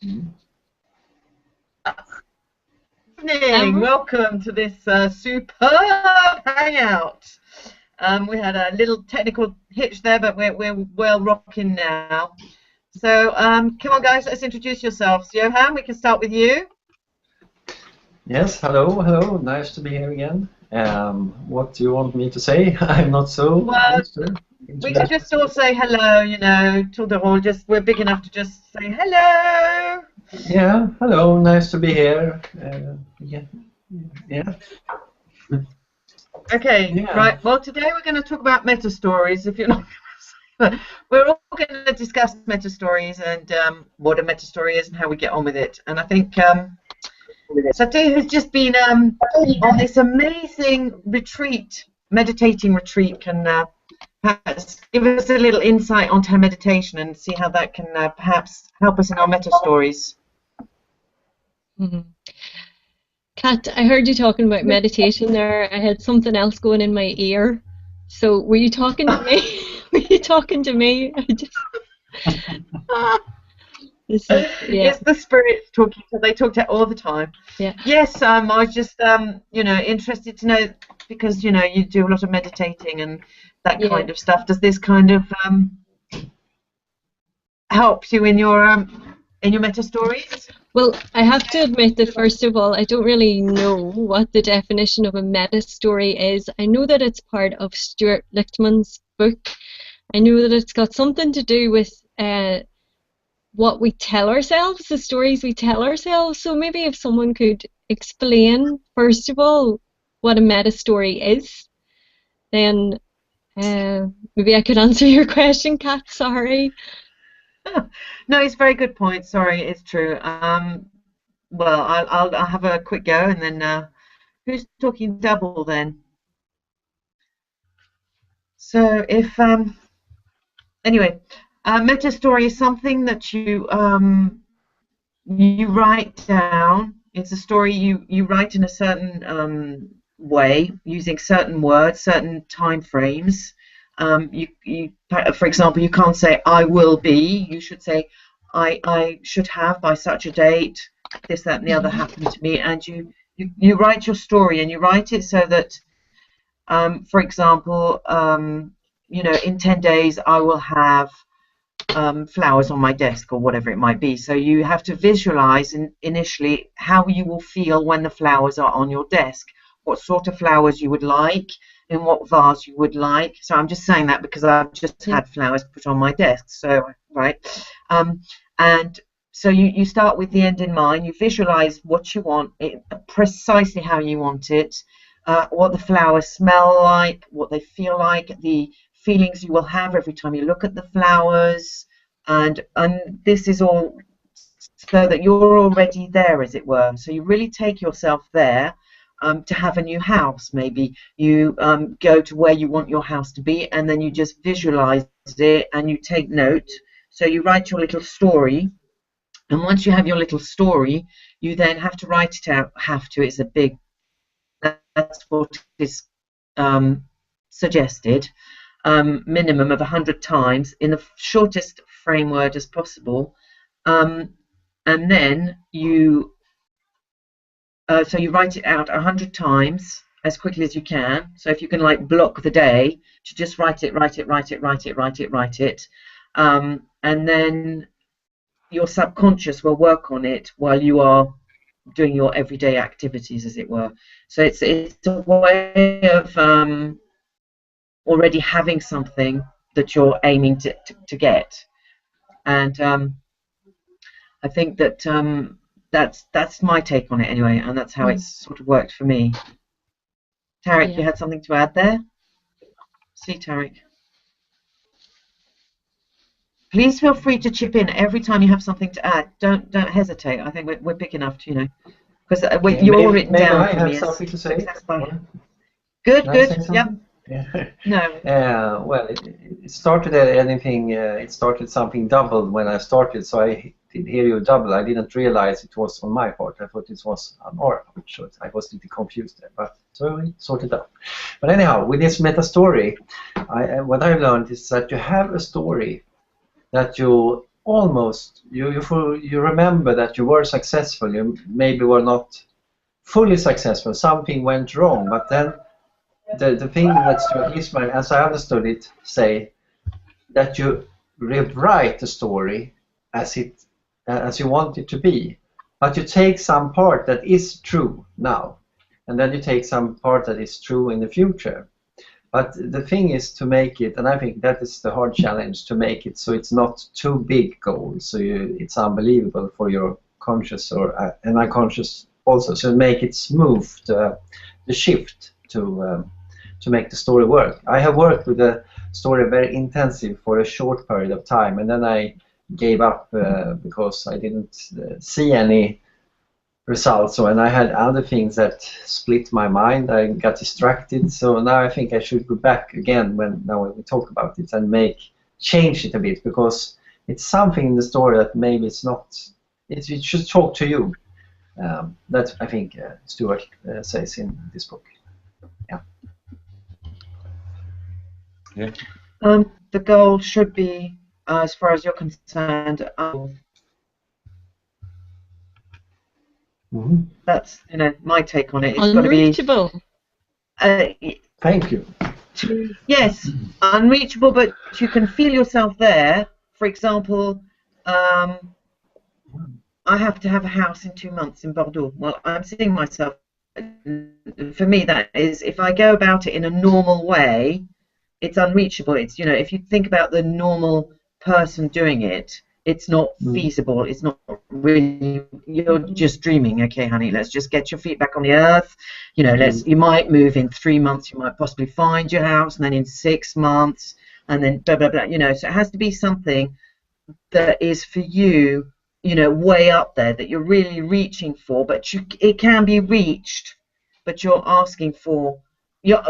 Mm. Evening, Um, welcome to this superb hangout. We had a little technical hitch there, but we're well rocking now. So come on, guys, let's introduce yourselves. Johan, we can start with you. Yes, hello, hello. Nice to be here again. What do you want me to say? I'm not so Well, used to we could introduce just all myself. say hello, tour de rôle. Just we're big enough to just say hello. Yeah, hello. Nice to be here. Yeah, yeah, Okay, yeah. right. Well, today we're going to talk about meta stories. If you're not, we're all going to discuss meta stories and what a meta story is and how we get on with it. And I think Satya has just been on this amazing retreat, meditating retreat. Can perhaps give us a little insight onto her meditation and see how that can perhaps help us in our meta stories. mhm. Kat, I heard you talking about meditation there. I had something else going in my ear. So were you talking to me? Were you talking to me? I just this is yeah, It's the spirits talking. So they talk to all the time. yeah, Yes, I was just interested to know because you do a lot of meditating and that yeah. kind of stuff. Does this kind of help you in your meta stories? Well, I have to admit that first of all, I don't really know what the definition of a meta story is. I know that it's part of Stuart Lichtman's book. I know that it's got something to do with what we tell ourselves, the stories we tell ourselves. So maybe if someone could explain, first of all, what a meta story is, then maybe I could answer your question, Kat. Sorry. No, it's a very good point. Sorry, it's true. Well, I'll have a quick go, and then who's talking double then? So if anyway, meta story is something that you write down. It's a story you write in a certain way using certain words, certain time frames. For example, you can't say I will be. You should say I should have by such a date. This, that, and the other Mhm. happened to me, and you write your story, and you write it so that, for example, in 10 days I will have flowers on my desk or whatever it might be. So you have to visualize initially how you will feel when the flowers are on your desk, what sort of flowers you would like, in what vase you would like. So I'm just saying that because I've just Yeah. had flowers put on my desk. So, right. And so you start with the end in mind, you visualize what you want, precisely how you want it, what the flowers smell like, what they feel like, the feelings you will have every time you look at the flowers, and this is all so that you're already there, as it were. So you really take yourself there. To have a new house, maybe you go to where you want your house to be, and then you just visualize it and you take note. So you write your little story, and once you have your little story, you then have to write it out. Have to, it's a big, that's what is um, suggested, minimum of 100 times in the shortest frame word as possible. Um, and then so you write it out 100 times as quickly as you can. So if you can like block the day to just write it, write it, write it, write it, write it, write it. And then your subconscious will work on it while you are doing your everyday activities, as it were. So it's a way of already having something that you're aiming to get. And I think that that's my take on it anyway, and that's how Mm, it's sort of worked for me. Tarek, you yeah. had something to add there? See, Tarek. Please feel free to chip in every time you have something to add. Don't hesitate. I think we're big enough to, because Okay, you're all written maybe down I for have me as something to say. success by. Or Good, should I good. say Yep. something? Yeah. No. Well, it started at anything. It started something doubled when I started, so I did hear you double. I didn't realize it was on my part. I thought it was on our part, so I was a little confused there. But so we sorted out. But anyhow, with this meta story, what I learned is that you have a story that you almost you remember that you were successful. You maybe were not fully successful. Something went wrong, but then the thing that Stuart Eastman, as I understood it, say that you rewrite the story as you want it to be, but you take some part that is true now, and then you take some part that is true in the future. But the thing is to make it, and I think that is the hard challenge, to make it so it's not too big goals, so it's unbelievable for your conscious and unconscious also. So make it smooth, the shift to make the story work. I have worked with the story very intensive for a short period of time, and then I gave up because I didn't see any results, and I had other things that split my mind. I got distracted, so now I think I should go back again when we talk about it and change it a bit, because it's something in the story that maybe it's not. It should talk to you. That I think Stuart says in this book. Yeah. Yeah. The goal should be, as far as you're concerned, that's my take on it. It's got to be unreachable. Thank you. Yes, unreachable, but you can feel yourself there. For example, I have to have a house in 2 months in Bordeaux. Well, I'm seeing myself. For me, that is, if I go about it in a normal way, it's unreachable. It's if you think about the normal person doing it, it's not feasible. It's not really. You're just dreaming. Okay, honey, let's just get your feet back on the earth. You might move in 3 months. You might possibly find your house, and then in 6 months, and then blah blah blah. So it has to be something that is for you. Way up there that you're really reaching for. But it can be reached, but you're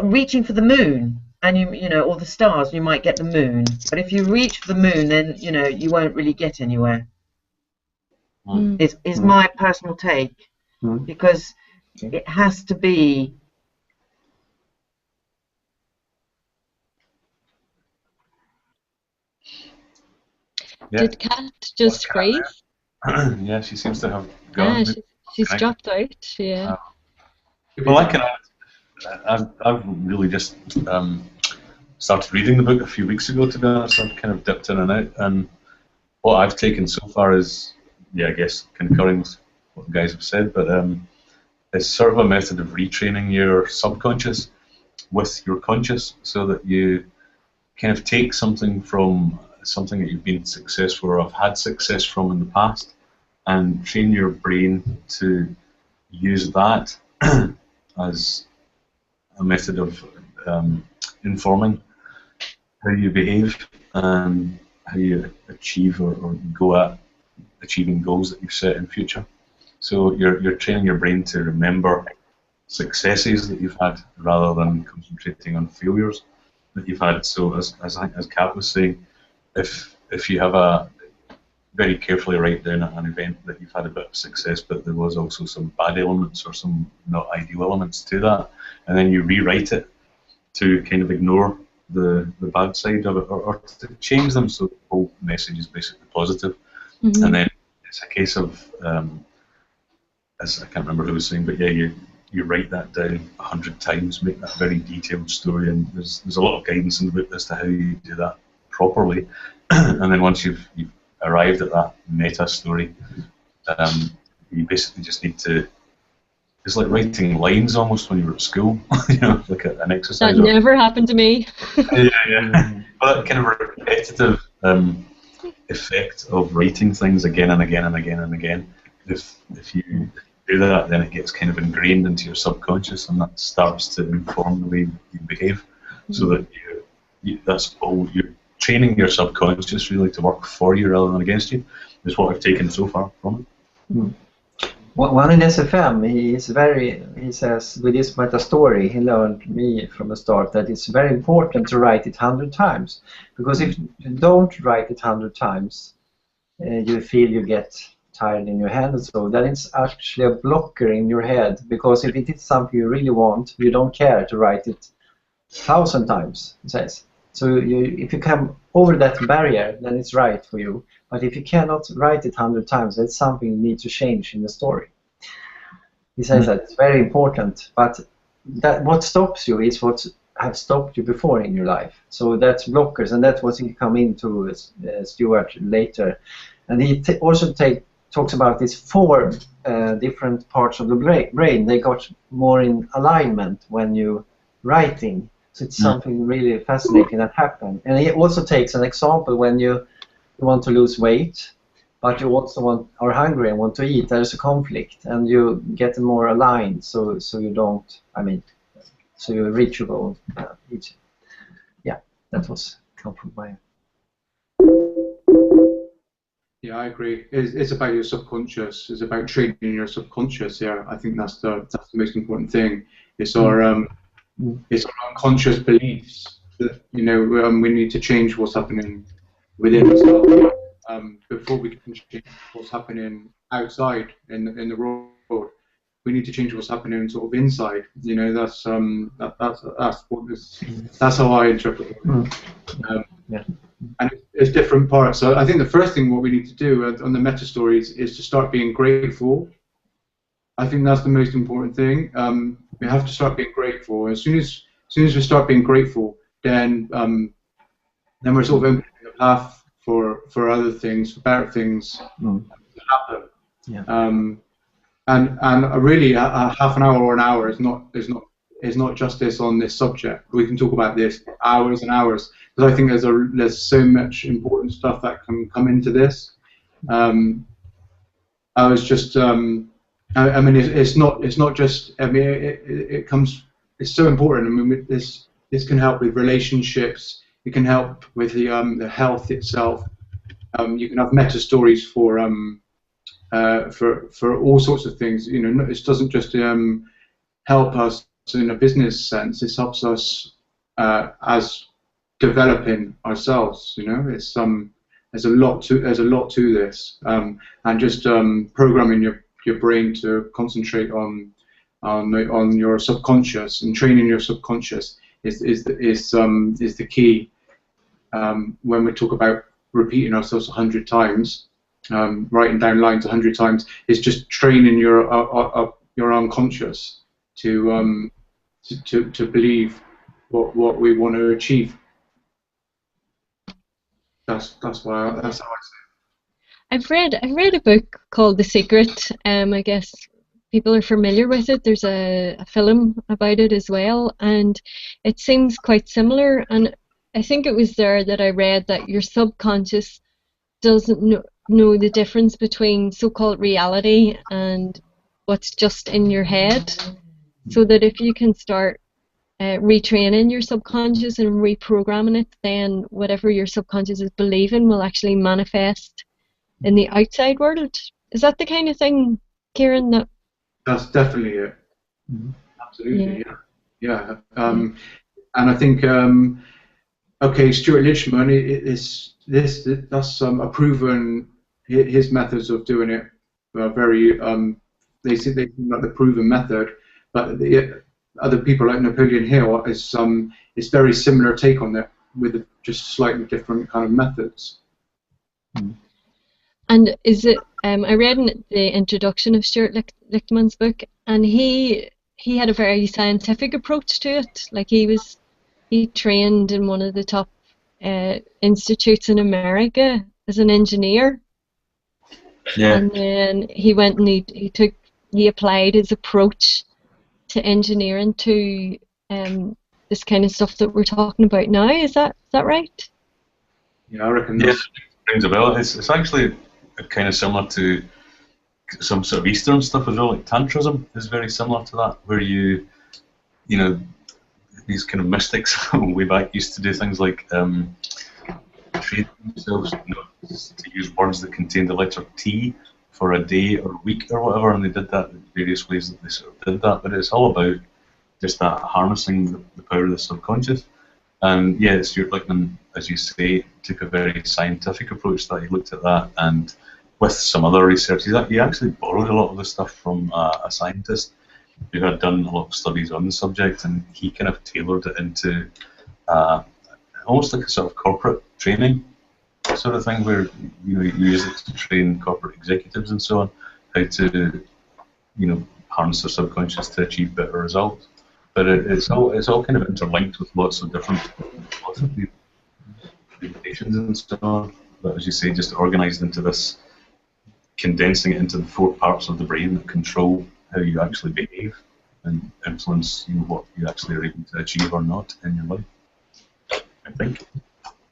reaching for the moon. And or the stars, you might get the moon. But if you reach for the moon, then you won't really get anywhere. Is my personal take, because it has to be. Yeah. Did Kat just freeze? Yeah, she seems to have gone. Yeah, she's dropped out. Yeah. Well, I've really just started reading the book a few weeks ago, to be honest. I've kind of dipped in and out, and what I've taken so far is, I guess, concurring with what the guys have said, but it's sort of a method of retraining your subconscious with your conscious, so that you kind of take something that you've been successful or have had success from in the past, and train your brain to use that as a method of informing how you behave and how you achieve or go at achieving goals that you've set in future. So you're training your brain to remember successes that you've had rather than concentrating on failures that you've had. So as Kat was saying, if you have very carefully write down an event that you've had a bit of success, but there was also some bad elements or some not ideal elements to that, and then you rewrite it to kind of ignore the bad side of it, or to change them so the whole message is basically positive. And then it's a case of, as I can't remember who was saying, but yeah, you write that down 100 times, make that a very detailed story, and there's a lot of guidance in the book as to how you do that properly. And then once you've arrived at that meta story, you basically just need to. It's like writing lines almost when you were at school, like an exercise. That never happened to me. Yeah. But that kind of repetitive effect of writing things again and again and again and again. If you do that, then it gets kind of ingrained into your subconscious, and that starts to inform the way you behave. So that that's all you're training your subconscious really to work for you rather than against you. Is what I've taken so far from it. One in SFM, he says with this meta story, he learned me from the start that it's very important to write it 100 times, because if you don't write it 100 times, you feel you get tired in your head, and so that it's actually a blocker in your head, because if it is something you really want, you don't care to write it 1,000 times, he says. So if you come over that barrier, then it's right for you. But if you cannot write it 100 times, that's something you need to change in the story. He says that it's very important, but that what stops you is what have stopped you before in your life. So that's blockers, and that's what he come into Stuart later. And he also talks about these 4 different parts of the brain. They got more in alignment when you writing. So it's something really fascinating that happened. And he also takes an example when you want to lose weight, but you also are hungry and want to eat. There's a conflict, and you get more aligned, so you don't. So you reach your goal. Yeah, that was come from my. Yeah, I agree. It's about your subconscious. It's about training your subconscious. Yeah, I think that's the most important thing. It's our it's our unconscious beliefs that we need to change what's happening within ourselves before we can change what's happening outside in the world. We need to change what's happening sort of inside. That's that's how I interpret it. Yeah. And it's different parts. So I think the first thing what we need to do on the meta stories is to start being grateful. I think that's the most important thing. We have to start being grateful. As soon as we start being grateful, then we're sort of opening a path for other things, for better things to happen. Yeah. And really, a half an hour or an hour is not justice on this subject. We can talk about this hours and hours, because I think there's so much important stuff that can come into this. I was just, it's not just. It comes. It's so important. This can help with relationships. It can help with the health itself. You can have meta stories for all sorts of things. It doesn't just help us in a business sense. It helps us as developing ourselves. It's there's a lot to this, and just programming your brain to concentrate on your subconscious and training your subconscious is the key. When we talk about repeating ourselves 100 times, writing down lines 100 times, is just training your unconscious to believe what we want to achieve. That's how I say it. I've read a book called The Secret. I guess people are familiar with it. There's a film about it as well, and it seems quite similar. And I think it was there that I read that your subconscious doesn't know the difference between so-called reality and what's just in your head. So that if you can start retraining your subconscious and reprogramming it, then whatever your subconscious is believing will actually manifest in the outside world. Is that the kind of thing, Kieran? That's definitely it. Absolutely, yeah. And I think, okay, Stuart Lichtman, that's a proven. His methods of doing it are very. They seem like the proven method, but other people like Napoleon Hill is very similar take on it with just slightly different kind of methods. And is it? I read in the introduction of Stuart Lichtman's book, and he had a very scientific approach to it. Like he trained in one of the top institutes in America as an engineer. Yeah. And then he went and he applied his approach to engineering to this kind of stuff that we're talking about now. Is that right? Yeah, I reckon. Yes, it rings a bell. It's actually kind of similar to some sort of Eastern stuff as well. Like Tantrism is very similar to that, where you know, these kind of mystics way back used to do things like train themselves to use words that contain the letter T for a day or week or whatever, and they did that in various ways that they sort of did that. But it's all about just that harnessing the power of the subconscious. And yeah, Stuart Lichtman, as you say, took a very scientific approach to that. He looked at that, and with some other research, he actually borrowed a lot of the stuff from a scientist who had done a lot of studies on the subject, and he kind of tailored it into almost like a sort of corporate training sort of thing, where you use it to train corporate executives and so on, how to harness their subconscious to achieve better results. But it's all kind of interlinked with lots of different philosophies, meditations and so on. But as you say, just organised into this, condensing it into the 4 parts of the brain that control how you actually behave and influence what you actually are able to achieve or not in your life, I think.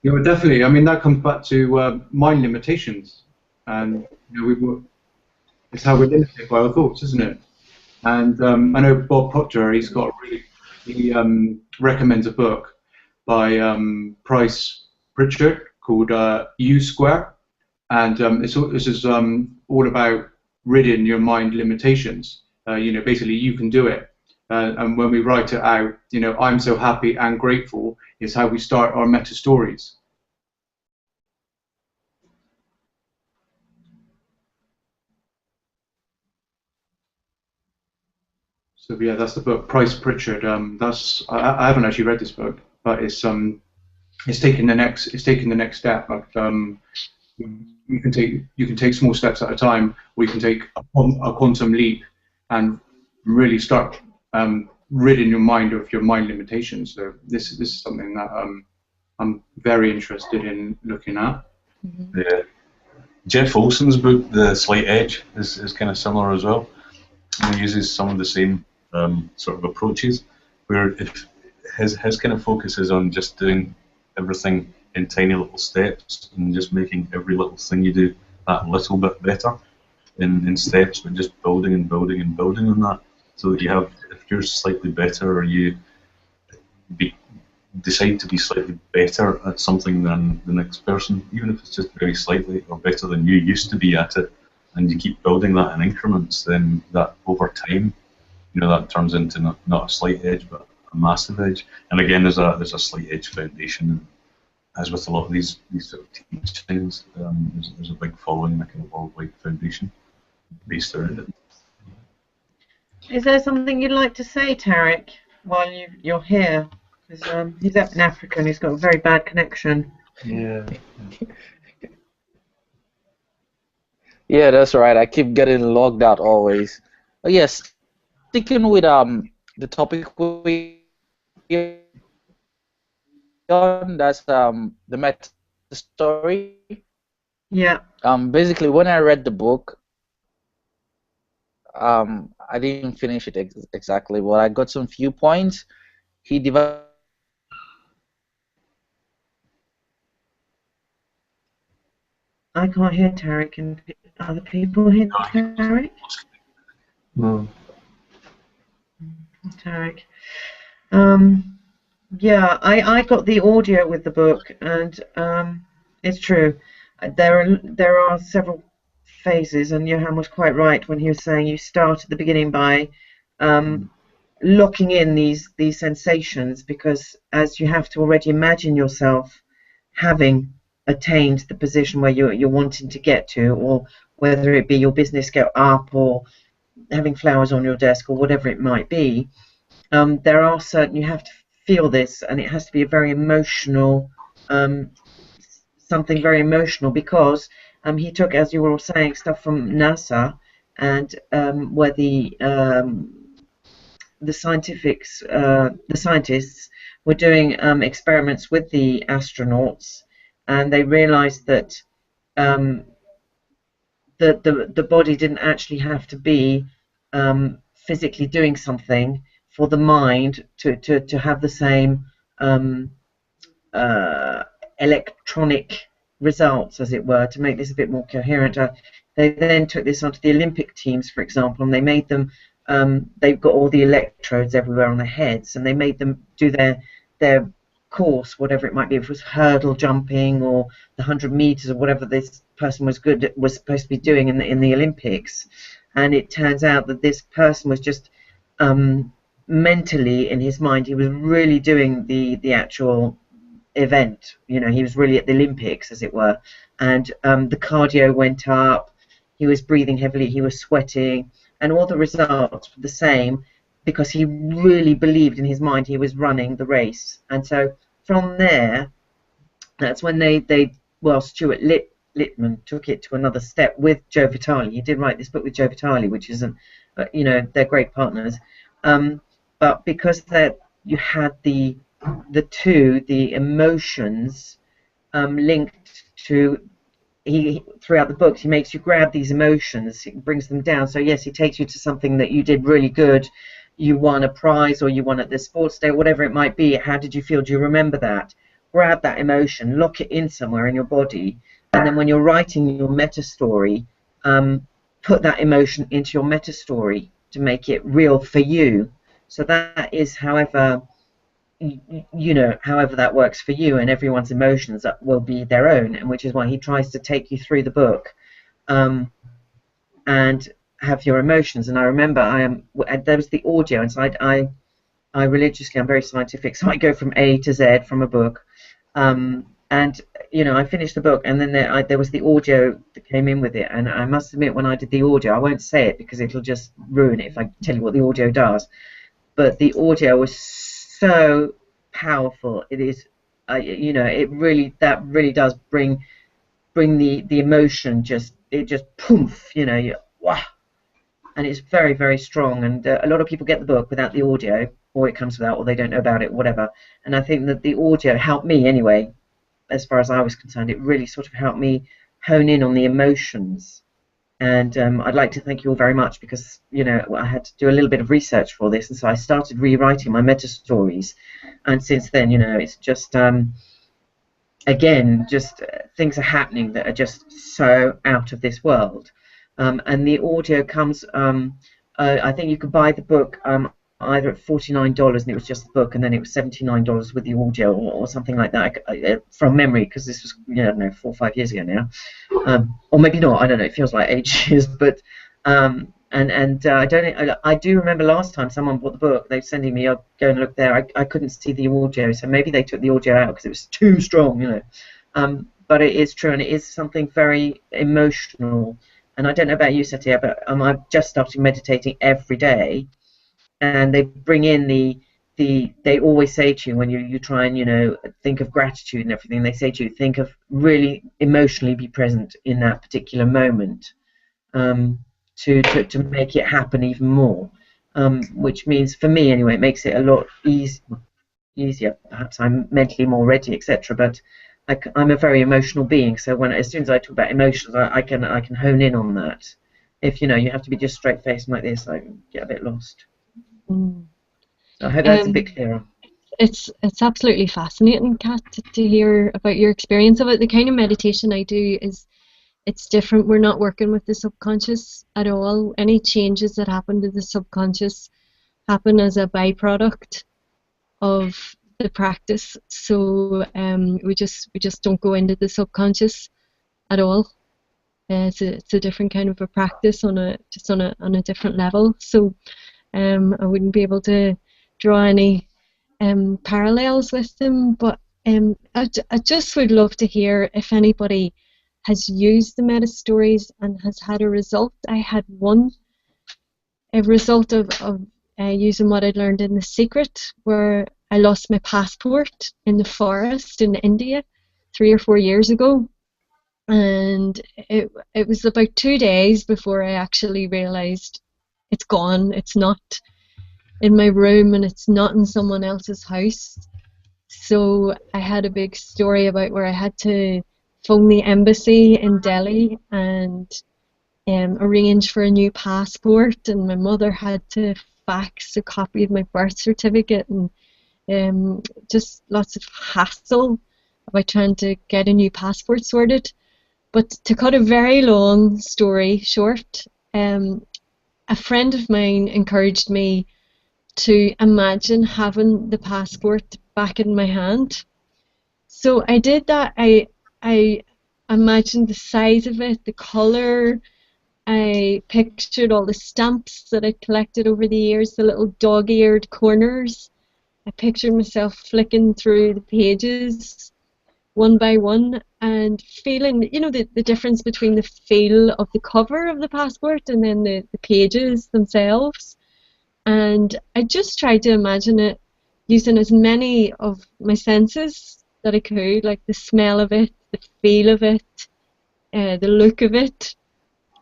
Yeah, well, definitely. I mean, that comes back to mind limitations, and it's how we're limited by our thoughts, isn't it? And I know Bob Proctor. He recommends a book by Price Pritchard called U Square, and this is all about ridding your mind limitations. Basically, you can do it. And when we write it out, I'm so happy and grateful is how we start our meta stories. So yeah, that's the book, Price Pritchard. I haven't actually read this book, but it's taking the next step. You can take small steps at a time, or you can take a quantum leap and really start ridding your mind of your mind limitations. So this is something that I'm very interested in looking at. Mm-hmm. Yeah. Jeff Olson's book, The Slight Edge, is kind of similar as well. He uses some of the same sort of approaches, where if his kind of focus is on just doing everything in tiny little steps and just making every little thing you do that little bit better in steps, but just building and building and building on that, so that if you're slightly better, or you decide to be slightly better at something than the next person, even if it's just very slightly, or better than you used to be at it, and you keep building that in increments, then that over time, that turns into not a slight edge, but a massive edge. And again, there's a slight edge foundation. As with a lot of these sort of teachings, there's a big following, like a worldwide foundation based around it. Is there something you'd like to say, Tarek, while you're here? Because he's up in Africa and he's got a very bad connection. Yeah. Yeah, that's right. I keep getting logged out always. But yes, sticking with the topic we on, that's the meta story. Yeah. Basically, when I read the book, I didn't finish it exactly, but I got some few points. He divided. I can't hear Tarek. And other people hear Tarek? No. Tarek. Yeah, I got the audio with the book, and it's true. There are several phases, and Johan was quite right when he was saying you start at the beginning by locking in these sensations, because as you have to already imagine yourself having attained the position where you're wanting to get to, or whether it be your business go up or having flowers on your desk or whatever it might be, there are certain, you have to feel this, and it has to be a very emotional, something very emotional, because he took, as you were all saying, stuff from NASA, and where the scientists were doing experiments with the astronauts, and they realized that the body didn't actually have to be physically doing something for the mind to have the same electronic results, as it were, to make this a bit more coherent. They then took this onto the Olympic teams, for example, and they made them, they've got all the electrodes everywhere on their heads, and they made them do their course, whatever it might be, if it was hurdle jumping or the 100 meters or whatever this person was supposed to be doing in the Olympics. And it turns out that this person was just mentally, in his mind, he was really doing the actual event. He was really at the Olympics, as it were, and the cardio went up, he was breathing heavily, he was sweating, and all the results were the same, because he really believed in his mind he was running the race. And so from there, That's when Stuart Littman took it to another step with Joe Vitale. He did write this book with Joe Vitale, which isn't, they're great partners. But because that you had the emotions linked to, throughout the books, he makes you grab these emotions, he brings them down. So yes, he takes you to something that you did really good, you won a prize, or you won at the sports day, whatever it might be. How did you feel? Do you remember that? Grab that emotion, lock it in somewhere in your body, and then when you're writing your meta story, put that emotion into your meta story to make it real for you. So that is however that works for you, and everyone's emotions will be their own, and which is why he tries to take you through the book and have your emotions. And I remember there was the audio, and so I religiously, I'm very scientific, so I go from A to Z from a book, and I finished the book, and then there was the audio that came in with it. And I must admit, when I did the audio, I won't say it because it'll just ruin it if I tell you what the audio does, but the audio was so powerful. It is, it really does bring the emotion, it just poof, wow. And it's very, very strong. And a lot of people get the book without the audio, or it comes without, or they don't know about it, whatever. And I think that the audio helped me anyway, as far as I was concerned. It really sort of helped me hone in on the emotions. And I'd like to thank you all very much, because I had to do a little bit of research for this, and so I started rewriting my meta stories. And since then, it's just things are happening that are just so out of this world. And the audio comes. I think you could buy the book either at $49, and it was just the book, and then it was $79 with the audio, or something like that, from memory, because this was, I don't know, 4 or 5 years ago now, or maybe not. I don't know. It feels like ages, but I do remember last time someone bought the book, they were sending me, I'll go and look there. I couldn't see the audio, so maybe they took the audio out because it was too strong, But it is true, and it is something very emotional. And I don't know about you, Satya, but I've just started meditating every day. And they bring in they always say to you, when you try and think of gratitude and everything, they say to you, think of really emotionally be present in that particular moment, to make it happen even more, which means, for me anyway, it makes it a lot easier. Perhaps I'm mentally more ready, etc. But I'm a very emotional being, so as soon as I talk about emotions, I can hone in on that. If you have to be just straight faced like this, I get a bit lost. So I hope that's a bit clearer. It's absolutely fascinating, Kat, to hear about your experience of it. The kind of meditation I do it's different. We're not working with the subconscious at all. Any changes that happen to the subconscious happen as a byproduct of the practice. So we just don't go into the subconscious at all. It's a different kind of a practice on a different level. So I wouldn't be able to draw any parallels with them, but I just would love to hear if anybody has used the meta stories and has had a result. I had a result of using what I'd learned in The Secret, where I lost my passport in the forest in India 3 or 4 years ago. And it was about 2 days before I actually realized it's gone. It's not in my room, and it's not in someone else's house. So I had a big story about where I had to phone the embassy in Delhi and arrange for a new passport, and my mother had to fax a copy of my birth certificate, and just lots of hassle about trying to get a new passport sorted. But to cut a very long story short, a friend of mine encouraged me to imagine having the passport back in my hand. So I did that. I imagined the size of it, the colour. I pictured all the stamps that I'd collected over the years, the little dog-eared corners. I pictured myself flicking through the pages one by one and feeling, the difference between the feel of the cover of the passport and then the pages themselves. And I just tried to imagine it using as many of my senses that I could, like the smell of it, the feel of it, the look of it,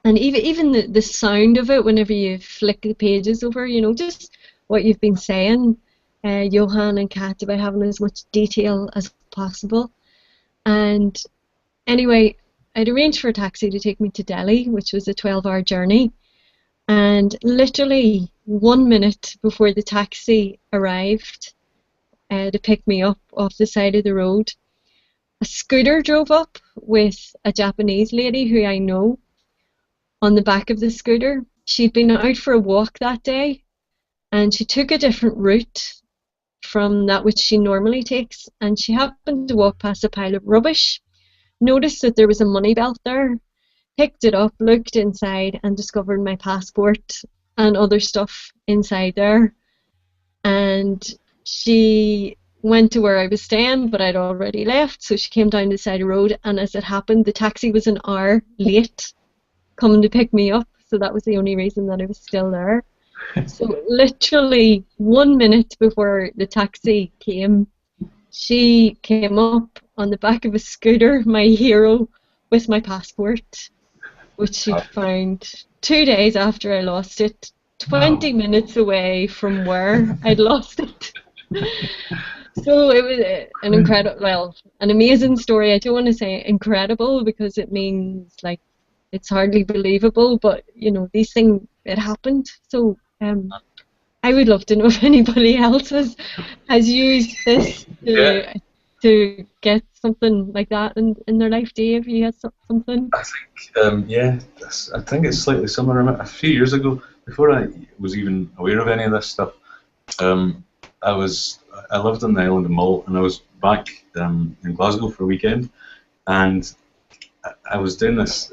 and even the sound of it whenever you flick the pages over, you know, just what you've been saying, Johan and Kat, about having as much detail as possible. And anyway, I'd arranged for a taxi to take me to Delhi, which was a 12-hour journey, and literally 1 minute before the taxi arrived to pick me up off the side of the road, a scooter drove up with a Japanese lady who I know on the back of the scooter. She'd been out for a walk that day, and she took a different route from that which she normally takes, and she happened to walk past a pile of rubbish, noticed that there was a money belt there, picked it up, looked inside, and discovered my passport and other stuff inside there. And she went to where I was staying, but I'd already left, so she came down the side of the road, and as it happened, the taxi was an hour late coming to pick me up, so that was the only reason that I was still there. So literally 1 minute before the taxi came, she came up on the back of a scooter, my hero, with my passport, which she found 2 days after I lost it, 20 minutes away from where I'd lost it. So it was an incredible, well, an amazing story. I don't want to say incredible because it means like it's hardly believable, but you know, these things, it happened. So I would love to know if anybody else has used this to get something like that in their life. Dave, you had something? I think, yeah, I think it's slightly similar. A few years ago, before I was even aware of any of this stuff, I lived on the island of Mull, and I was back in Glasgow for a weekend, and I was doing this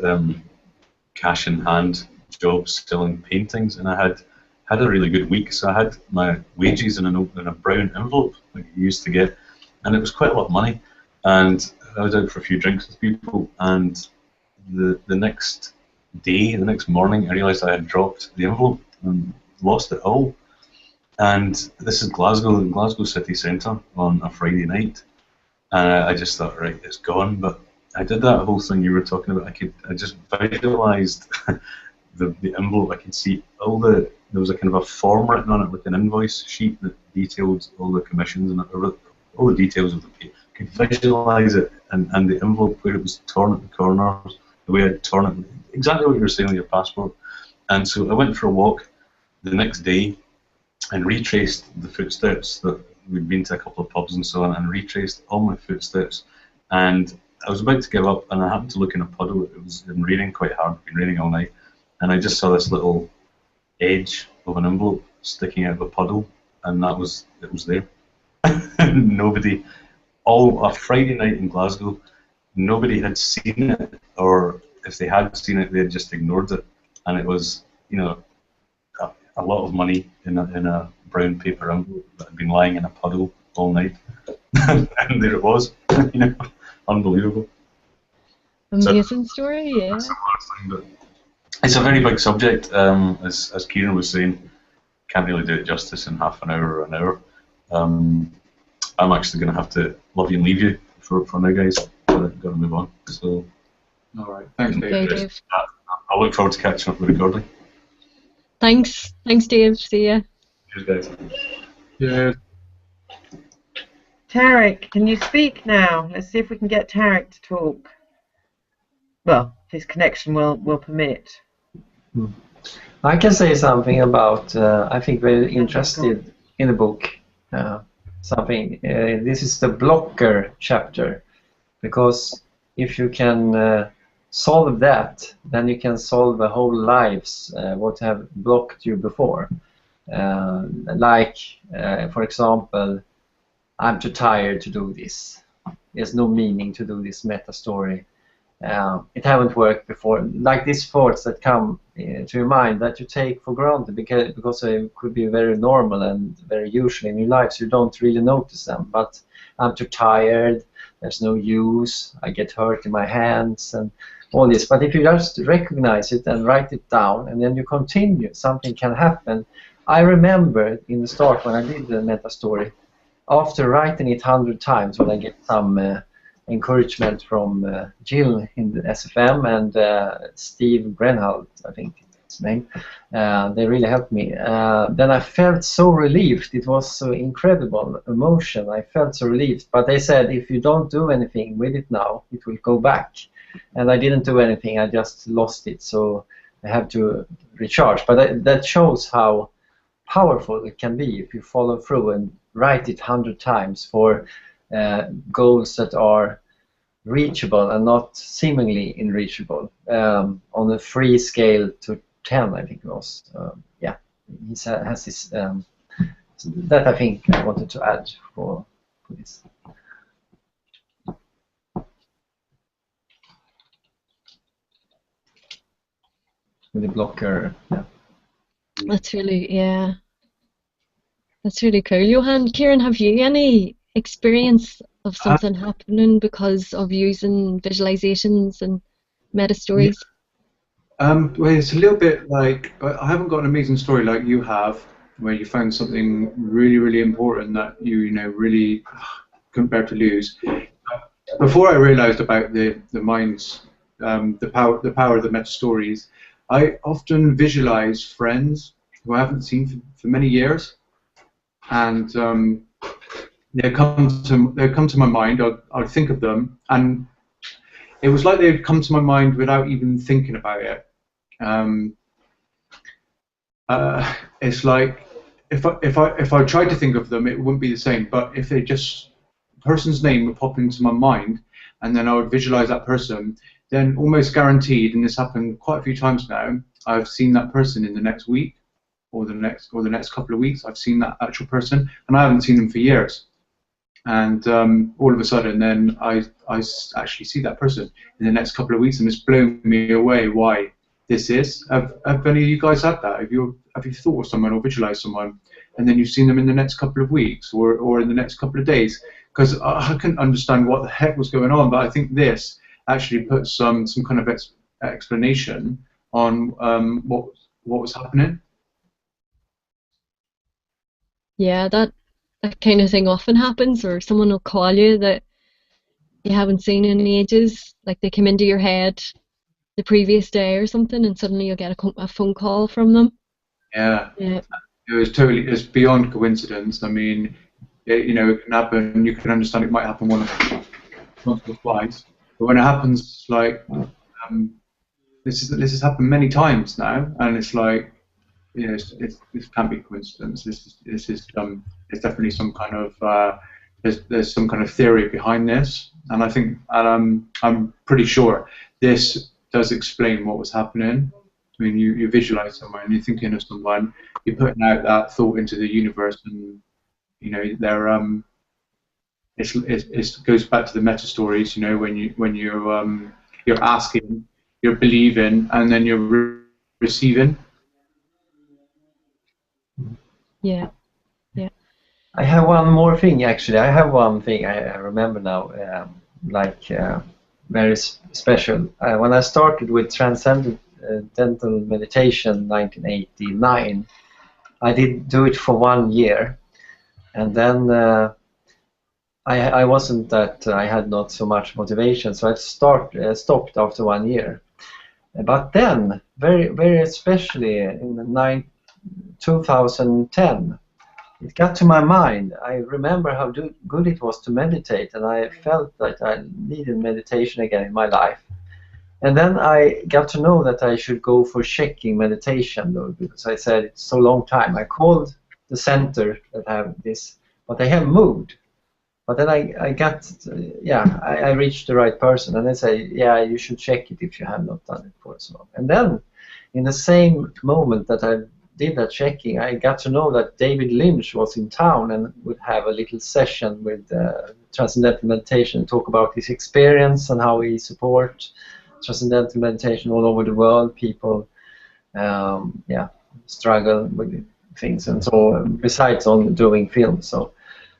cash in hand job selling paintings, and I had a really good week. So I had my wages in a brown envelope like you used to get, and it was quite a lot of money. And I was out for a few drinks with people, and the next day, the next morning, I realised I had dropped the envelope and lost it all. And this is Glasgow city centre on a Friday night, and I just thought, right, it's gone. But I did that whole thing you were talking about. I just visualised the envelope. I could see there was a kind of a form written on it with an invoice sheet that detailed all the commissions and all the details of the pay. I could visualise it, and the envelope where it was torn at the corners, the way I'd torn it, exactly what you were saying with your passport. And so I went for a walk the next day and retraced the footsteps that we'd been to a couple of pubs and so on, and retraced all my footsteps. And I was about to give up, and I happened to look in a puddle. It was been raining quite hard, been raining all night, and I just saw this little edge of an envelope sticking out of a puddle, and it was there. Nobody, a Friday night in Glasgow, nobody had seen it, or if they had seen it, they had just ignored it, and it was, you know, a lot of money in a brown paper envelope that had been lying in a puddle all night, and there it was. You know, unbelievable. Amazing story, yeah. But it's a very big subject, as Kieran was saying. Can't really do it justice in half an hour or an hour. I'm actually going to have to love you and leave you for now, guys. Got to move on. So, all right, thanks, Dave. Okay, Dave. I'll look forward to catching up with the recording. Thanks, Dave. See ya. Cheers, guys. Yeah. Tarek, can you speak now? Let's see if we can get Tarek to talk. Well, his connection will permit. I can say something about, I think, very interested in the book. This is the blocker chapter, because if you can solve that, then you can solve the whole lives, what have blocked you before. For example, I'm too tired to do this. There's no meaning to do this meta story. It haven't worked before. Like these thoughts that come to your mind that you take for granted because they could be very normal and very usual in your life, so you don't really notice them. But I'm too tired, there's no use, I get hurt in my hands and all this. But if you just recognize it and write it down and then you continue, something can happen. I remember in the start when I did the meta story, after writing it 100 times, when I get some encouragement from Jill in the SFM and Steve Grenhalt, I think it's his name, they really helped me. Then I felt so relieved. It was so incredible emotion. I felt so relieved. But they said, if you don't do anything with it now, it will go back. And I didn't do anything. I just lost it. So I have to recharge. But that shows how powerful it can be if you follow through and write it 100 times for goals that are reachable and not seemingly unreachable, on a 3 scale to 10, I think it was. Yeah, he has this. That I think I wanted to add for this. With the blocker. Yeah. That's really, yeah. That's really cool. Johan, Kieran, have you any experience of something happening because of using visualizations and meta stories? Well, it's a little bit like, I haven't got an amazing story like you have, where you found something really, really important that you know really couldn't bear to lose. Before I realised about the mind's the power of the meta stories, I often visualise friends who I haven't seen for many years, and they come to my mind. I'd think of them, and it was like they'd come to my mind without even thinking about it. It's like if I tried to think of them, it wouldn't be the same. But if they just person's name would pop into my mind, and then I would visualize that person, then almost guaranteed, and this happened quite a few times now, I've seen that person in the next week, or the next couple of weeks. I've seen that actual person, and I haven't seen them for years. And all of a sudden, then I actually see that person in the next couple of weeks, and it's blown me away why this is. Have any of you guys had that? Have you thought of someone or visualized someone, and then you've seen them in the next couple of weeks or in the next couple of days? Because I couldn't understand what the heck was going on, but I think this actually puts some kind of explanation on what was happening. Yeah, that kind of thing often happens, or someone will call you that you haven't seen in ages, like they come into your head the previous day or something, and suddenly you'll get a phone call from them. Yeah. Yeah. It's beyond coincidence. I mean, it can happen. You can understand it might happen once or twice, but when it happens, like this has happened many times now, and it's like, this can't be coincidence. This is there's definitely some kind of there's some kind of theory behind this, and I think I'm pretty sure this does explain what was happening. I mean, you visualize someone, and you're thinking of someone, you're putting out that thought into the universe, and they're it goes back to the meta stories. When you're asking, you're believing, and then you're receiving. Yeah. Yeah. I have one more thing, actually. I have one thing I remember now, very special. When I started with Transcendental Meditation 1989, I did do it for 1 year, and then I wasn't that I had not so much motivation, so I stopped after 1 year. But then, very very especially in 2010, it got to my mind. I remember how good it was to meditate, and I felt that I needed meditation again in my life. And then I got to know that I should go for checking meditation, though, because I said it's so long time. I called the center that have this, but they have moved. But then I reached the right person, and they say, yeah, you should check it if you have not done it for so long. And then, in the same moment that I did that checking, I got to know that David Lynch was in town and would have a little session with Transcendental Meditation, talk about his experience and how he supports Transcendental Meditation all over the world. People struggle with things, and so besides on doing films.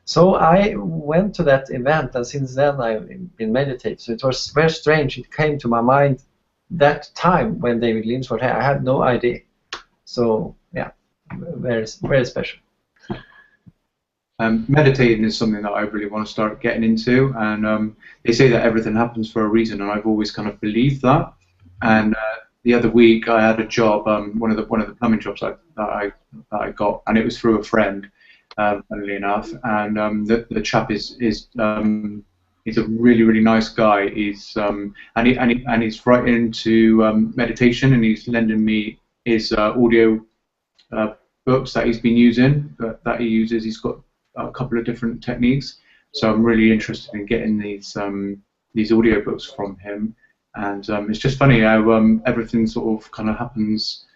So I went to that event, and since then I've been meditating. So it was very strange. It came to my mind that time when David Lynch was here. I had no idea. So yeah, very very special. meditating is something that I really want to start getting into, and they say that everything happens for a reason, and I've always kind of believed that. And the other week I had a job, one of the plumbing jobs that I got, and it was through a friend, funnily enough. And the chap is he's a really nice guy. He's and he's right into meditation, and he's lending me his audio books that he's been using, that he uses. He's got a couple of different techniques, so I'm really interested in getting these audio books from him. And it's just funny how everything sort of kind of happens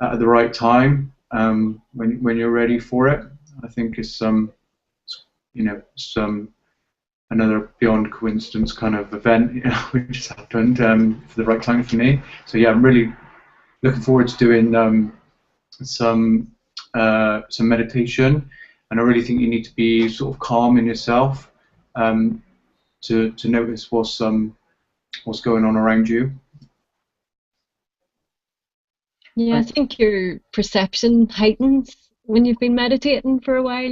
at the right time when you're ready for it. I think it's another beyond coincidence kind of event, which has happened for the right time for me. So yeah, I'm really looking forward to doing some meditation, and I really think you need to be sort of calm in yourself to notice what's going on around you. Yeah, I think your perception heightens when you've been meditating for a while.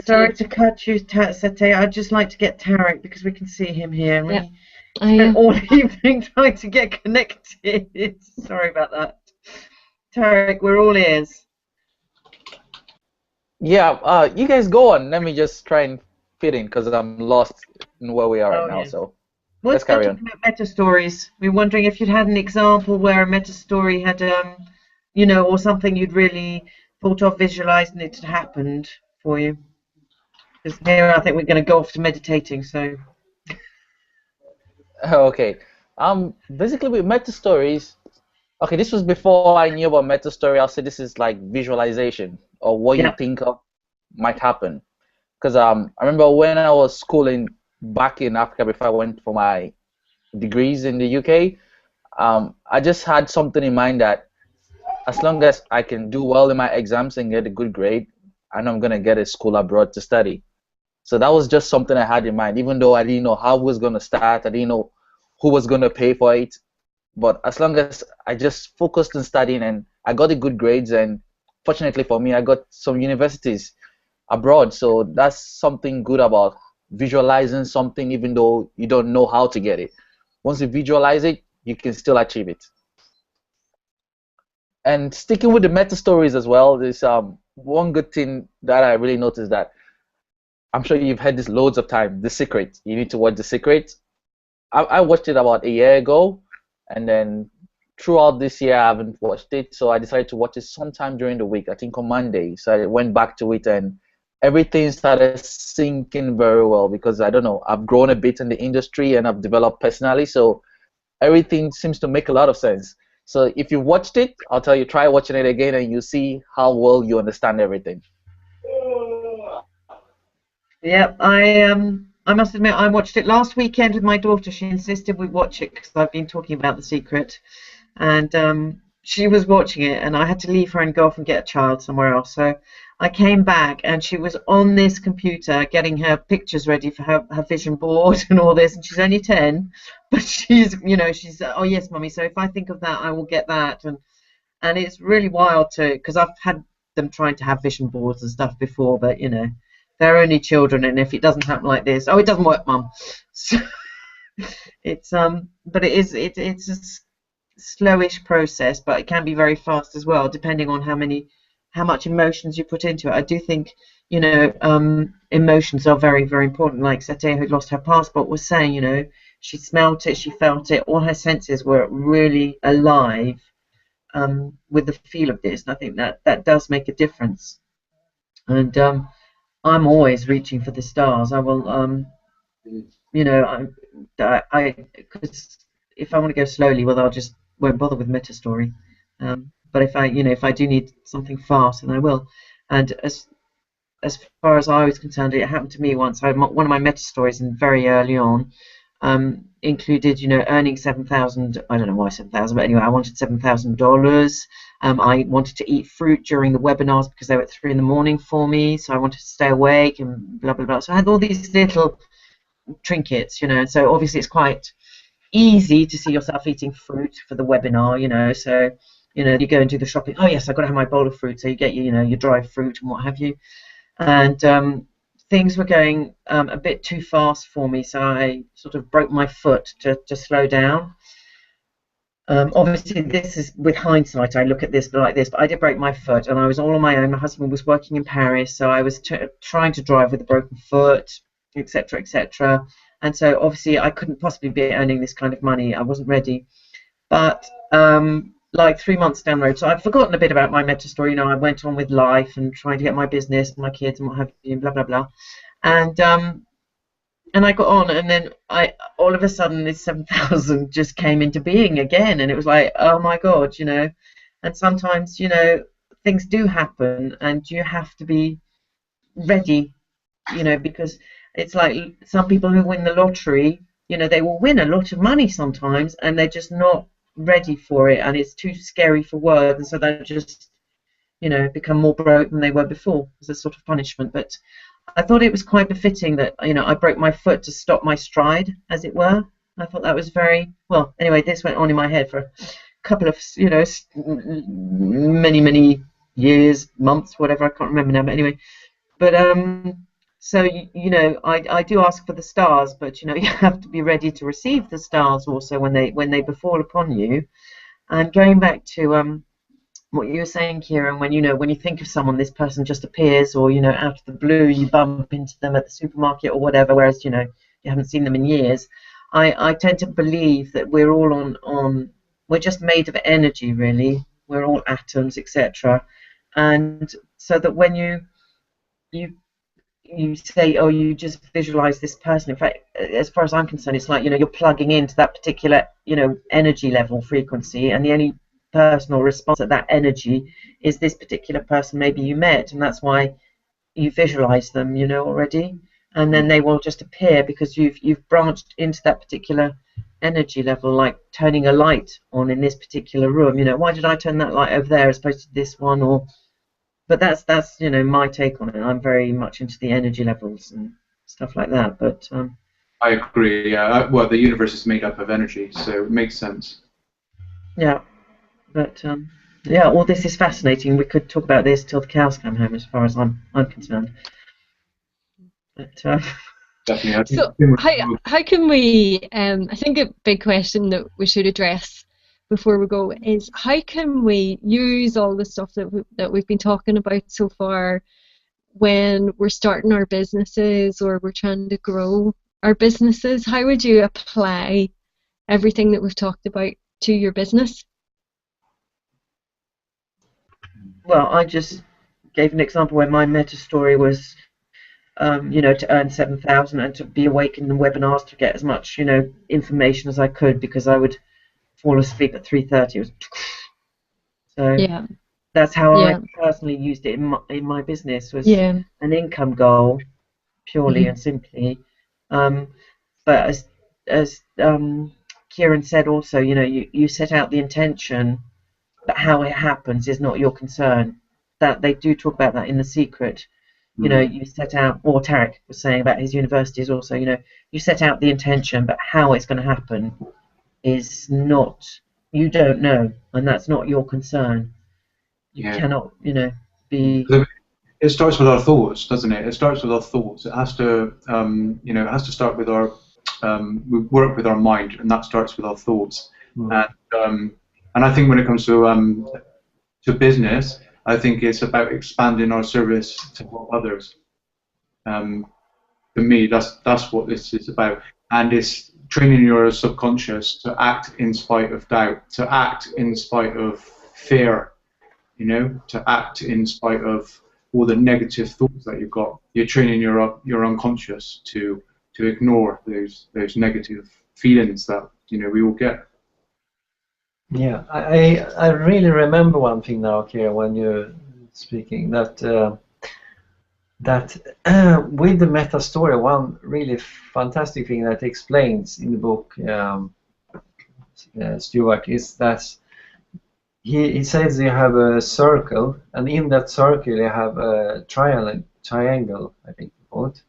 Sorry to cut you, Sete. I'd just like to get Tarek, because we can see him here. And we spent all evening trying to get connected. Sorry about that. Tarek, we're all ears. Yeah, you guys go on. Let me just try and fit in, because I'm lost in where we are right now. So let's carry on. About meta stories. We're wondering if you'd had an example where a meta story had, or something you'd really thought of, visualized, and it had happened for you. Because here I think we're going to go off to meditating. So. Okay. Basically with meta stories. Okay, this was before I knew about meta story. I'll say this is like visualization, or what you think of might happen. Because I remember when I was schooling back in Africa before I went for my degrees in the UK, I just had something in mind that as long as I can do well in my exams and get a good grade, I know I'm going to get a school abroad to study. So that was just something I had in mind, even though I didn't know how it was going to start, I didn't know who was going to pay for it. But as long as I just focused on studying and I got the good grades, and fortunately for me, I got some universities abroad. So that's something good about visualizing something, even though you don't know how to get it. Once you visualize it, you can still achieve it. And sticking with the meta stories as well, there's one good thing that I really noticed, that I'm sure you've heard this loads of time, The Secret. You need to watch The Secret. I watched it about a year ago, and then throughout this year I haven't watched it, so I decided to watch it sometime during the week, I think on Monday. So I went back to it, and everything started sinking very well, because I don't know, I've grown a bit in the industry and I've developed personally, so everything seems to make a lot of sense. So if you watched it, I'll tell you, try watching it again, and you see how well you understand everything. Yeah, I must admit, I watched it last weekend with my daughter. She insisted we watch it because I've been talking about The Secret, and she was watching it, and I had to leave her and go off and get a child somewhere else. So I came back, and she was on this computer getting her pictures ready for her vision board and all this, and she's only 10, but she's oh yes, mummy, so if I think of that, I will get that, and it's really wild because I've had them trying to have vision boards and stuff before, but they're only children, and if it doesn't happen like this, oh, it doesn't work, mum. So it's but it's a slowish process, but it can be very fast as well, depending on how much emotions you put into it. I do think emotions are very, very important. Like Sete, who lost her passport, was saying, she smelt it, she felt it, all her senses were really alive with the feel of this, and I think that does make a difference. And I'm always reaching for the stars. I will, because if I want to go slowly, well, I just won't bother with meta story. But if I do need something fast, then I will. And as far as I was concerned, it happened to me once. One of my meta stories, and very early on, included, earning 7,000. I don't know why 7,000, but anyway, I wanted $7,000. I wanted to eat fruit during the webinars because they were at 3 in the morning for me, so I wanted to stay awake and blah blah blah. So I had all these little trinkets, and so obviously it's quite easy to see yourself eating fruit for the webinar, So you go and do the shopping. Oh yes, I've got to have my bowl of fruit. So you get your dried fruit and what have you. and things were going a bit too fast for me, so I sort of broke my foot to slow down. Obviously, this is with hindsight. I look at this like this, but I did break my foot, and I was all on my own. My husband was working in Paris, so I was trying to drive with a broken foot, etc., etc. And so, obviously, I couldn't possibly be earning this kind of money. I wasn't ready. But like 3 months down the road, so I've forgotten a bit about my meta story. You know, I went on with life and trying to get my business, my kids, and what have you, blah blah blah. And I got on, and then all of a sudden this 7,000 just came into being again, and it was like, oh my God, you know. And sometimes, you know, things do happen, and you have to be ready, you know, because it's like some people who win the lottery, you know, they will win a lot of money sometimes, and they're just not ready for it, and it's too scary for work, and so they just, you know, become more broke than they were before as a sort of punishment. But I thought it was quite befitting that, you know, I broke my foot to stop my stride, as it were. I thought that was very well. Anyway, this went on in my head for a couple of, you know, many years, months, whatever. I can't remember now. But anyway, but so you know, I do ask for the stars, but you know, you have to be ready to receive the stars also when they befall upon you. And going back to what you were saying, Kieran, when you think of someone, this person just appears, or you know, out of the blue, you bump into them at the supermarket or whatever, whereas you know you haven't seen them in years. I tend to believe that we're all we're just made of energy, really. We're all atoms, etc. And so that when you say, oh, you just visualize this person. In fact, as far as I'm concerned, it's like, you know, you're plugging into that particular, you know, energy level, frequency, and the only personal response at that energy is this particular person maybe you met, and that's why you visualize them, you know, already, and then they will just appear because you've branched into that particular energy level, like turning a light on in this particular room. You know, why did I turn that light over there as opposed to this one? Or but that's you know, my take on it. I'm very much into the energy levels and stuff like that. But I agree. Yeah. Well, the universe is made up of energy, so it makes sense. Yeah. But yeah, all this is fascinating. We could talk about this till the cows come home, as far as I'm concerned. But Definitely. So how can we? I think a big question that we should address before we go is how can we use all the stuff that we've been talking about so far when we're starting our businesses or we're trying to grow our businesses? How would you apply everything that we've talked about to your business? Well, I just gave an example where my meta story was, you know, to earn 7,000 and to be awake in the webinars to get as much, you know, information as I could, because I would fall asleep at 3:30. So Yeah. that's how I personally used it in my business, was an income goal, purely and simply. But as Kieran said also, you know, you set out the intention, but how it happens is not your concern. That they do talk about that in The Secret. You know, you set out, or Tarek was saying about his universities also, you know, you set out the intention, but how it's going to happen is not, you don't know, and that's not your concern. You cannot, you know, be... It starts with our thoughts, doesn't it? It starts with our thoughts. It has to, you know, it has to start with our, we work with our mind, and that starts with our thoughts. And I think when it comes to business, I think it's about expanding our service to help others. For me, that's what this is about, and it's training your subconscious to act in spite of doubt, to act in spite of fear, you know, to act in spite of all the negative thoughts that you've got. You're training your unconscious to ignore those negative feelings that, you know, we all get. Yeah, I really remember one thing now, Kira, when you're speaking, that with the meta story, one really fantastic thing that explains in the book, Stuart, is that he says you have a circle, and in that circle you have a triangle, I think you call it.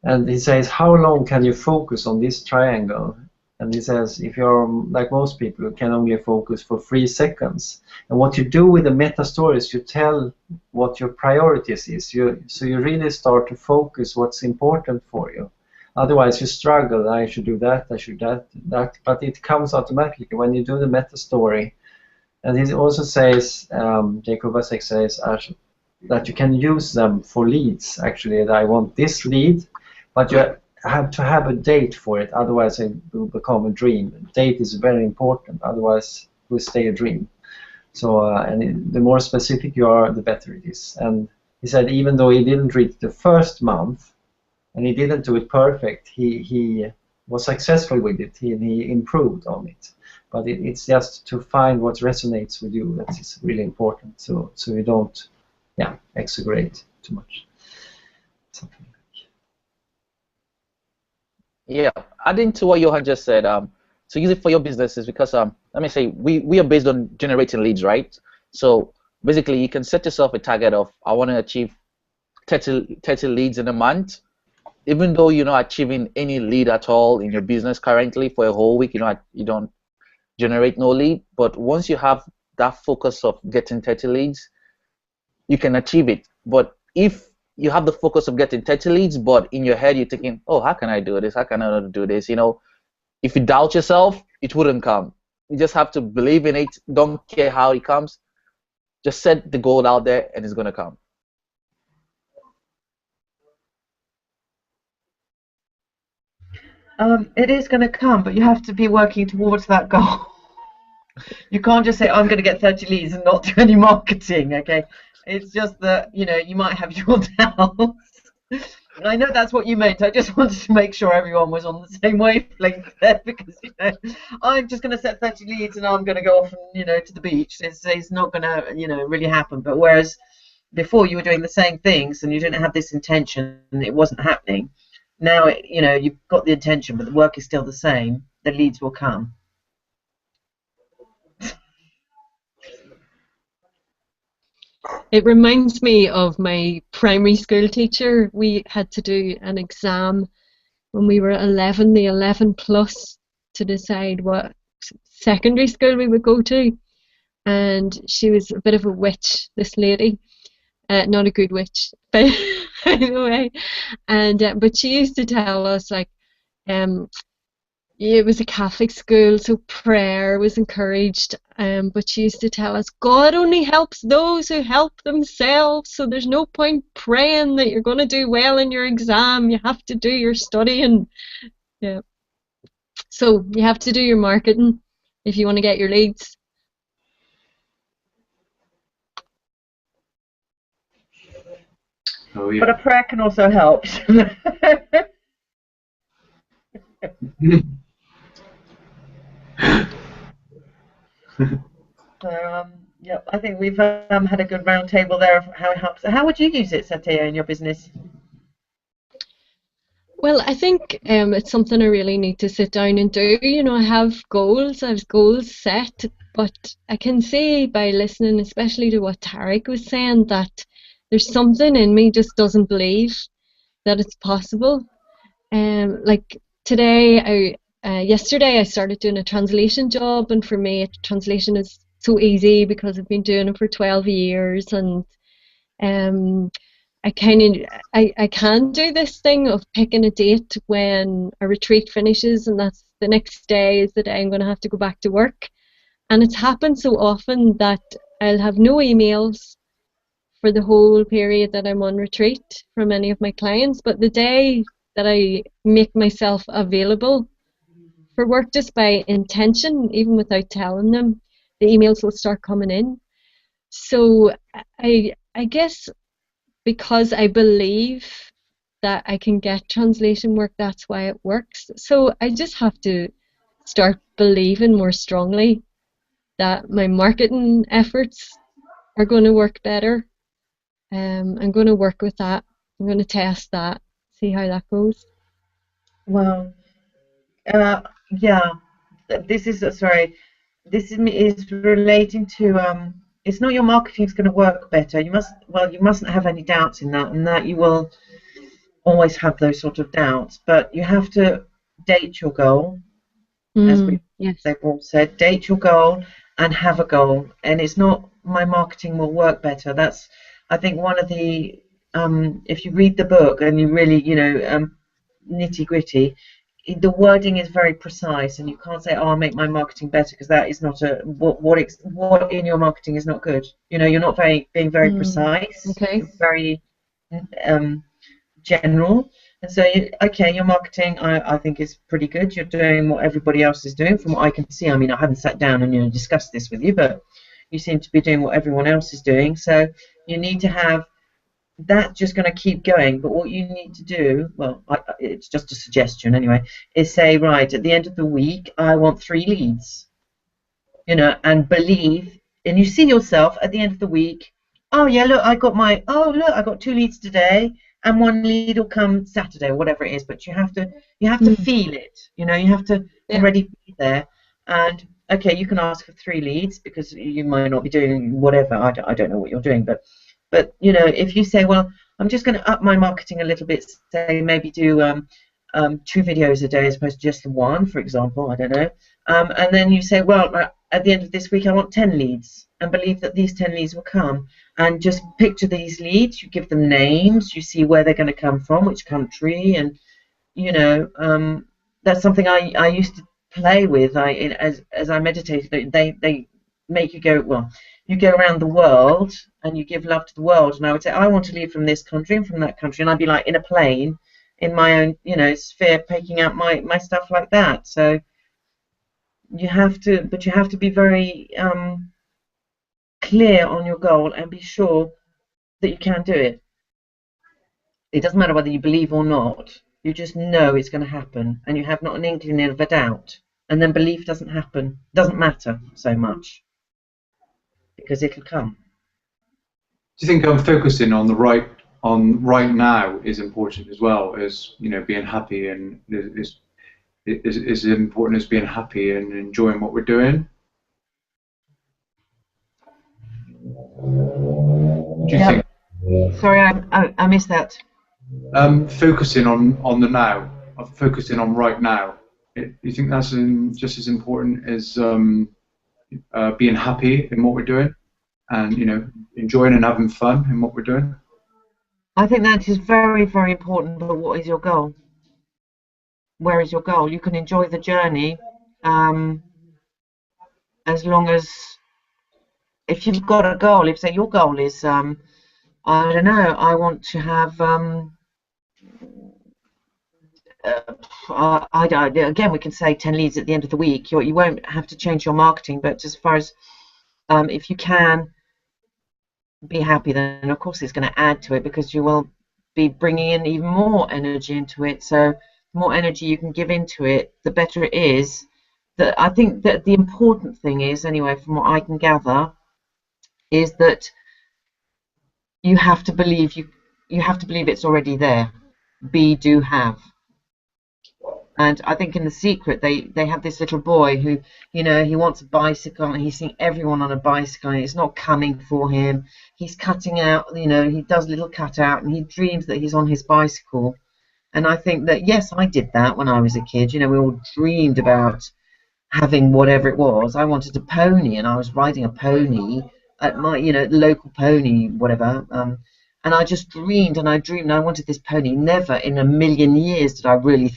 And he says, how long can you focus on this triangle? And he says, if you're like most people who can only focus for 3 seconds, and what you do with the meta stories, you tell what your priorities is. So you really start to focus what's important for you. Otherwise, you struggle. I should do that. I should that. But it comes automatically when you do the meta story. And he also says, Jacob Vasek says, that you can use them for leads. Actually, that I want this lead, but you have to have a date for it. Otherwise, it will become a dream. Date is very important. Otherwise, it will stay a dream. So, the more specific you are, the better it is. And he said, even though he didn't reach the first month, and he didn't do it perfect, he was successful with it. He improved on it. But it's just to find what resonates with you that is really important. So you don't, exaggerate too much. Something like. Yeah, adding to what Johan just said, so use it for your businesses because let me say we are based on generating leads, right? So basically, you can set yourself a target of I want to achieve 30 leads in a month. Even though you're not achieving any lead at all in your business currently for a whole week, you don't generate no lead. But once you have that focus of getting 30 leads, you can achieve it. But if you have the focus of getting 30 leads, but in your head you're thinking, oh, how can I do this? How can I not do this? If you doubt yourself, it wouldn't come. You just have to believe in it. Don't care how it comes. Just set the goal out there, and it's gonna come. It is going to come, but you have to be working towards that goal. You can't just say, I'm going to get 30 leads and not do any marketing, okay? It's just that, you might have your doubts. I know that's what you meant. I just wanted to make sure everyone was on the same wavelength there because, I'm just going to set 30 leads and I'm going to go off and, to the beach. It's not going to, really happen. But whereas before you were doing the same things and you didn't have this intention and it wasn't happening, now, you've got the intention, but the work is still the same. The leads will come. It reminds me of my primary school teacher. We had to do an exam when we were 11, the 11 plus, to decide what secondary school we would go to. And she was a bit of a witch, this lady. Not a good witch, by the way. And but she used to tell us it was a Catholic school, so prayer was encouraged. But she used to tell us God only helps those who help themselves. So there's no point praying that you're going to do well in your exam. You have to do your studying. Yeah. So you have to do your marketing if you want to get your leads. Oh, yeah. But a prayer can also help. Yeah, I think we've had a good round table there of how it helps. How would you use it, Satya, in your business? Well, I think it's something I really need to sit down and do. I have goals set, but I can see by listening, especially to what Tarek was saying, that there's something in me just doesn't believe that it's possible. Like today, yesterday I started doing a translation job, and for me, translation is so easy because I've been doing it for 12 years, and I can do this thing of picking a date when a retreat finishes, and that's the next day is the day I'm going to have to go back to work. And it's happened so often that I'll have no emails for the whole period that I'm on retreat from any of my clients, but the day that I make myself available for work just by intention, even without telling them, the emails will start coming in. So I guess because I believe that I can get translation work, that's why it works. So I just have to start believing more strongly that my marketing efforts are going to work better. I'm going to work with that. I'm going to test that, see how that goes. Well, yeah, this is This is relating to it's not your marketing's going to work better. You mustn't have any doubts in that, and that you will always have those sort of doubts. But you have to date your goal, as Yes. they've all said. Date your goal and have a goal. And it's not my marketing will work better. That's, I think, one of the if you read the book and you really, nitty gritty, the wording is very precise, and you can't say, "Oh, I'll make my marketing better," because that is not a what in your marketing is not good. You're not being very precise. Okay. You're very general. And so, your marketing, I think, is pretty good. You're doing what everybody else is doing, from what I can see. I mean, I haven't sat down and discussed this with you, but you seem to be doing what everyone else is doing. So you need to have that just going to keep going. But what you need to do, well, it's just a suggestion anyway, is say, right, at the end of the week, I want 3 leads. And believe, and you see yourself at the end of the week. Oh yeah, look, I got 2 leads today, and 1 lead will come Saturday or whatever it is. But you have to feel it. You have to already be there. And okay, you can ask for 3 leads because you might not be doing whatever. I don't know what you're doing, but if you say, well, I'm just going to up my marketing a little bit, say maybe do 2 videos a day as opposed to just the 1, for example. I don't know. And then you say, well, at the end of this week, I want 10 leads, and believe that these 10 leads will come. And just picture these leads. You give them names. You see where they're going to come from, which country, and that's something I used to play with. As I meditated, they make you go, well, you go around the world and you give love to the world. And I would say, I want to leave from this country and from that country, and I'd be like in a plane, in my own sphere, picking out my stuff like that. So you have to be very clear on your goal and be sure that you can do it. It doesn't matter whether you believe or not. You just know it's going to happen, and you have not an inkling of a doubt. And then belief doesn't matter so much, because it'll come. Do you think focusing on right now is important as well as being happy, and is as important as being happy and enjoying what we're doing? Do you think? Sorry, I missed that. Focusing on the now, focusing on right now. Do you think that's just as important as being happy in what we're doing, and enjoying and having fun in what we're doing? I think that is very, very important. But what is your goal? Where is your goal? You can enjoy the journey, as long as, if you've got a goal. If say your goal is, I don't know, I want to have. Again, we can say 10 leads at the end of the week. You won't have to change your marketing, but as far as if you can be happy, then of course it's going to add to it, because you will be bringing in even more energy into it. So the more energy you can give into it, the better it is. I think that the important thing is, anyway, from what I can gather, is that you have to believe it's already there. Be, do, have. And I think in The Secret, they have this little boy who, he wants a bicycle, and he's seeing everyone on a bicycle, and it's not coming for him. He's cutting out, he does a little cutout, and he dreams that he's on his bicycle. And I think that, yes, I did that when I was a kid. We all dreamed about having whatever it was. I wanted a pony, and I was riding a pony at my, local pony, whatever. And I just dreamed, and I wanted this pony. Never in a million years did I really